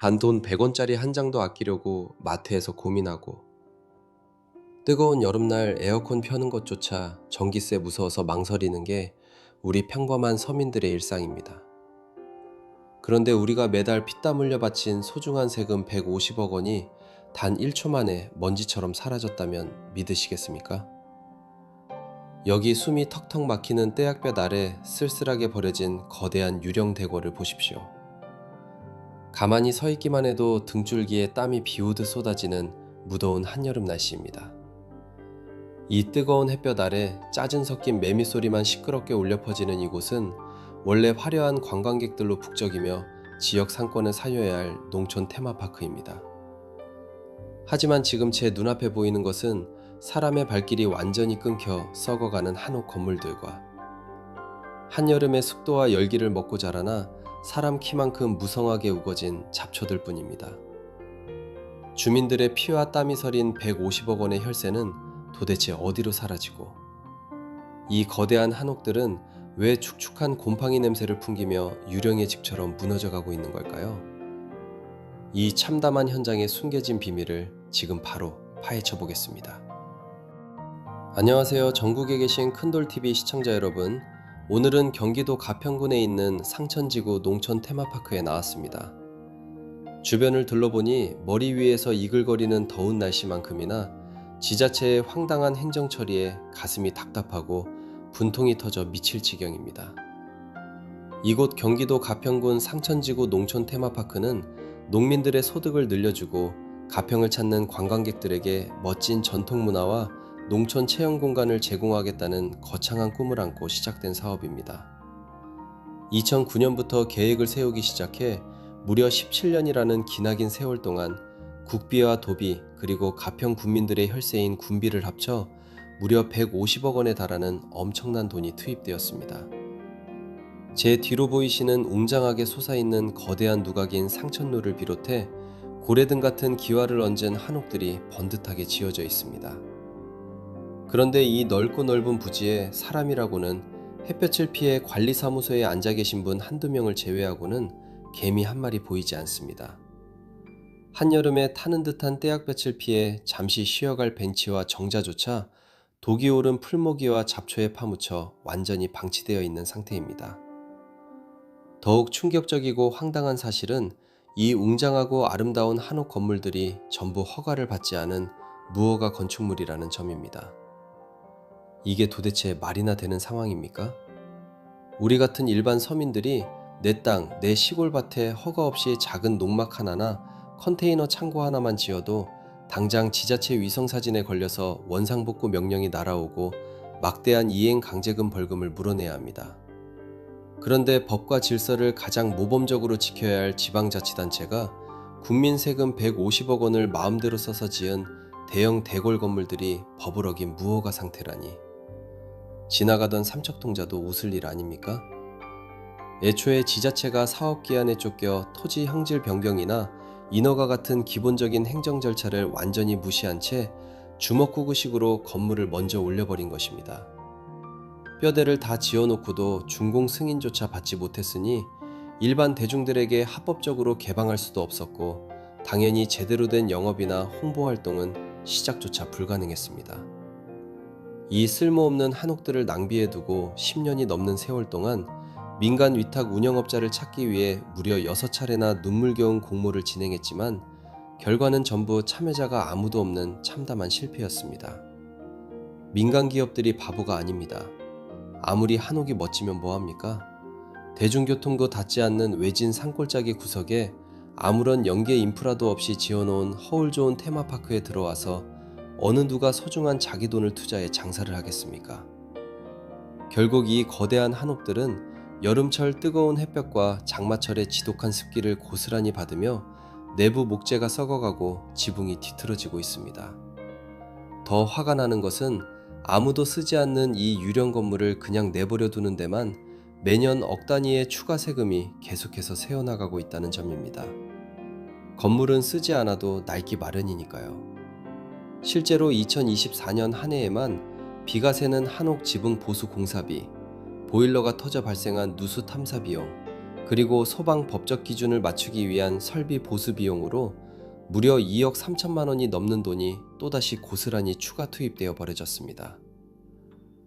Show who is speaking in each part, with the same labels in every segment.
Speaker 1: 단돈 100원짜리 한 장도 아끼려고 마트에서 고민하고, 뜨거운 여름날 에어컨 펴는 것조차 전기세 무서워서 망설이는 게 우리 평범한 서민들의 일상입니다. 그런데 우리가 매달 피땀 흘려 바친 소중한 세금 150억 원이 단 1초 만에 먼지처럼 사라졌다면 믿으시겠습니까? 여기 숨이 턱턱 막히는 떼약볕 아래 쓸쓸하게 버려진 거대한 유령 대궐을 보십시오. 가만히 서 있기만 해도 등줄기에 땀이 비오듯 쏟아지는 무더운 한여름 날씨입니다. 이 뜨거운 햇볕 아래 짜증 섞인 매미 소리만 시끄럽게 울려 퍼지는 이곳은 원래 화려한 관광객들로 북적이며 지역 상권을 살려야 할 농촌 테마파크입니다. 하지만 지금 제 눈앞에 보이는 것은 사람의 발길이 완전히 끊겨 썩어가는 한옥 건물들과 한여름의 습도와 열기를 먹고 자라나 사람 키만큼 무성하게 우거진 잡초들 뿐입니다. 주민들의 피와 땀이 서린 150억 원의 혈세는 도대체 어디로 사라지고, 이 거대한 한옥들은 왜 축축한 곰팡이 냄새를 풍기며 유령의 집처럼 무너져가고 있는 걸까요? 이 참담한 현장의 숨겨진 비밀을 지금 바로 파헤쳐 보겠습니다. 안녕하세요. 전국에 계신 큰돌TV 시청자 여러분. 오늘은 경기도 가평군에 있는 상천지구 농촌 테마파크에 나왔습니다. 주변을 둘러보니 머리 위에서 이글거리는 더운 날씨만큼이나 지자체의 황당한 행정 처리에 가슴이 답답하고 분통이 터져 미칠 지경입니다. 이곳 경기도 가평군 상천지구 농촌 테마파크는 농민들의 소득을 늘려주고 가평을 찾는 관광객들에게 멋진 전통 문화와 농촌 체험 공간을 제공하겠다는 거창한 꿈을 안고 시작된 사업입니다. 2009년부터 계획을 세우기 시작해 무려 17년이라는 기나긴 세월 동안 국비와 도비 그리고 가평 군민들의 혈세인 군비를 합쳐 무려 150억 원에 달하는 엄청난 돈이 투입되었습니다. 제 뒤로 보이시는 웅장하게 솟아있는 거대한 누각인 상천루를 비롯해 고래등 같은 기와를 얹은 한옥들이 번듯하게 지어져 있습니다. 그런데 이 넓고 넓은 부지에 사람이라고는 햇볕을 피해 관리사무소에 앉아 계신 분 한두 명을 제외하고는 개미 한 마리 보이지 않습니다. 한여름에 타는 듯한 떼약볕을 피해 잠시 쉬어갈 벤치와 정자조차 독이 오른 풀모기와 잡초에 파묻혀 완전히 방치되어 있는 상태입니다. 더욱 충격적이고 황당한 사실은 이 웅장하고 아름다운 한옥 건물들이 전부 허가를 받지 않은 무허가 건축물이라는 점입니다. 이게 도대체 말이나 되는 상황입니까? 우리 같은 일반 서민들이 내 땅, 내 시골밭에 허가 없이 작은 농막 하나나 컨테이너 창고 하나만 지어도 당장 지자체 위성사진에 걸려서 원상복구 명령이 날아오고 막대한 이행 강제금 벌금을 물어내야 합니다. 그런데 법과 질서를 가장 모범적으로 지켜야 할 지방자치단체가 국민 세금 150억 원을 마음대로 써서 지은 대형 대골 건물들이 법을 어긴 무허가 상태라니, 지나가던 삼척동자도 웃을 일 아닙니까? 애초에 지자체가 사업기한에 쫓겨 토지 형질 변경이나 인허가 같은 기본적인 행정 절차를 완전히 무시한 채 주먹구구식으로 건물을 먼저 올려버린 것입니다. 뼈대를 다 지어놓고도 준공 승인조차 받지 못했으니 일반 대중들에게 합법적으로 개방할 수도 없었고, 당연히 제대로 된 영업이나 홍보 활동은 시작조차 불가능했습니다. 이 쓸모없는 한옥들을 낭비해두고 10년이 넘는 세월 동안 민간 위탁 운영업자를 찾기 위해 무려 6차례나 눈물겨운 공모를 진행했지만 결과는 전부 참여자가 아무도 없는 참담한 실패였습니다. 민간 기업들이 바보가 아닙니다. 아무리 한옥이 멋지면 뭐합니까? 대중교통도 닿지 않는 외진 산골짜기 구석에 아무런 연계 인프라도 없이 지어놓은 허울 좋은 테마파크에 들어와서 어느 누가 소중한 자기 돈을 투자해 장사를 하겠습니까? 결국 이 거대한 한옥들은 여름철 뜨거운 햇볕과 장마철의 지독한 습기를 고스란히 받으며 내부 목재가 썩어가고 지붕이 뒤틀어지고 있습니다. 더 화가 나는 것은 아무도 쓰지 않는 이 유령 건물을 그냥 내버려 두는 데만 매년 억 단위의 추가 세금이 계속해서 새어나가고 있다는 점입니다. 건물은 쓰지 않아도 낡기 마련이니까요. 실제로 2024년 한 해에만 비가 새는 한옥 지붕 보수 공사비, 보일러가 터져 발생한 누수 탐사 비용, 그리고 소방 법적 기준을 맞추기 위한 설비 보수 비용으로 무려 2억 3천만 원이 넘는 돈이 또다시 고스란히 추가 투입되어 버려졌습니다.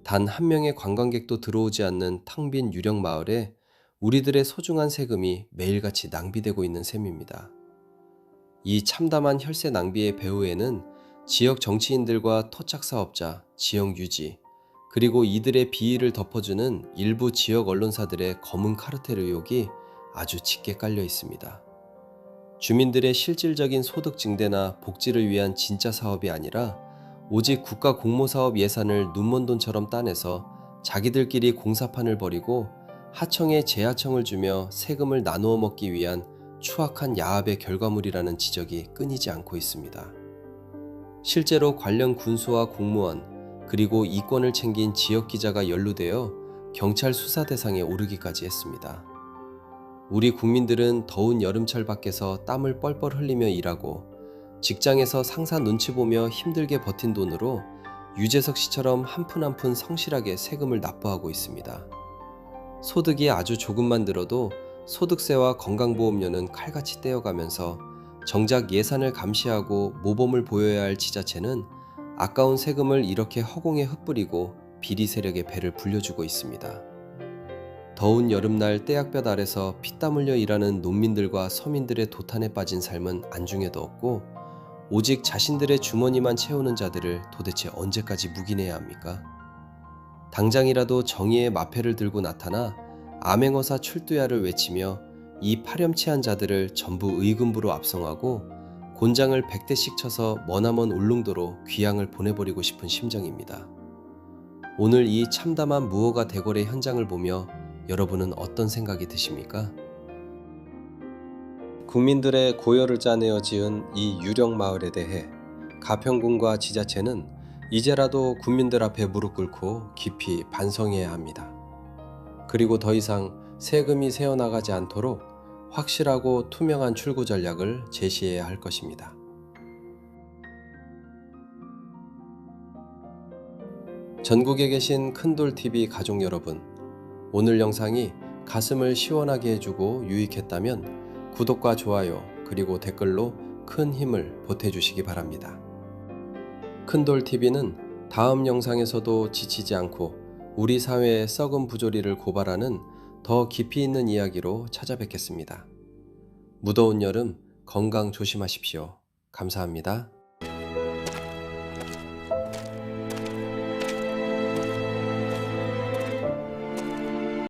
Speaker 1: 단 한 명의 관광객도 들어오지 않는 텅 빈 유령 마을에 우리들의 소중한 세금이 매일같이 낭비되고 있는 셈입니다. 이 참담한 혈세 낭비의 배후에는 지역 정치인들과 토착 사업자, 지역 유지, 그리고 이들의 비위를 덮어주는 일부 지역 언론사들의 검은 카르텔 의혹이 아주 짙게 깔려 있습니다. 주민들의 실질적인 소득 증대나 복지를 위한 진짜 사업이 아니라 오직 국가 공모사업 예산을 눈먼 돈처럼 따내서 자기들끼리 공사판을 벌이고 하청에 재하청을 주며 세금을 나누어 먹기 위한 추악한 야합의 결과물이라는 지적이 끊이지 않고 있습니다. 실제로 관련 군수와 공무원, 그리고 이권을 챙긴 지역 기자가 연루되어 경찰 수사 대상에 오르기까지 했습니다. 우리 국민들은 더운 여름철 밖에서 땀을 뻘뻘 흘리며 일하고 직장에서 상사 눈치 보며 힘들게 버틴 돈으로 유재석 씨처럼 한 푼 한 푼 성실하게 세금을 납부하고 있습니다. 소득이 아주 조금만 들어도 소득세와 건강보험료는 칼같이 떼어가면서 정작 예산을 감시하고 모범을 보여야 할 지자체는 아까운 세금을 이렇게 허공에 흩뿌리고 비리 세력의 배를 불려주고 있습니다. 더운 여름날 떼약볕 아래서 피땀 흘려 일하는 농민들과 서민들의 도탄에 빠진 삶은 안중에도 없고 오직 자신들의 주머니만 채우는 자들을 도대체 언제까지 묵인해야 합니까? 당장이라도 정의의 마패를 들고 나타나 암행어사 출두야를 외치며 이 파렴치한 자들을 전부 의금부로 압송하고 곤장을 100대씩 쳐서 머나먼 울릉도로 귀향을 보내버리고 싶은 심정입니다. 오늘 이 참담한 무허가 대궐의 현장을 보며 여러분은 어떤 생각이 드십니까? 국민들의 고열을 짜내어 지은 이 유령 마을에 대해 가평군과 지자체는 이제라도 국민들 앞에 무릎 꿇고 깊이 반성해야 합니다. 그리고 더 이상 세금이 새어나가지 않도록 확실하고 투명한 출구 전략을 제시해야 할 것입니다. 전국에 계신 큰돌TV 가족 여러분, 오늘 영상이 가슴을 시원하게 해주고 유익했다면 구독과 좋아요 그리고 댓글로 큰 힘을 보태주시기 바랍니다. 큰돌TV는 다음 영상에서도 지치지 않고 우리 사회의 썩은 부조리를 고발하는 더 깊이 있는 이야기로 찾아뵙겠습니다. 무더운 여름 건강 조심하십시오. 감사합니다.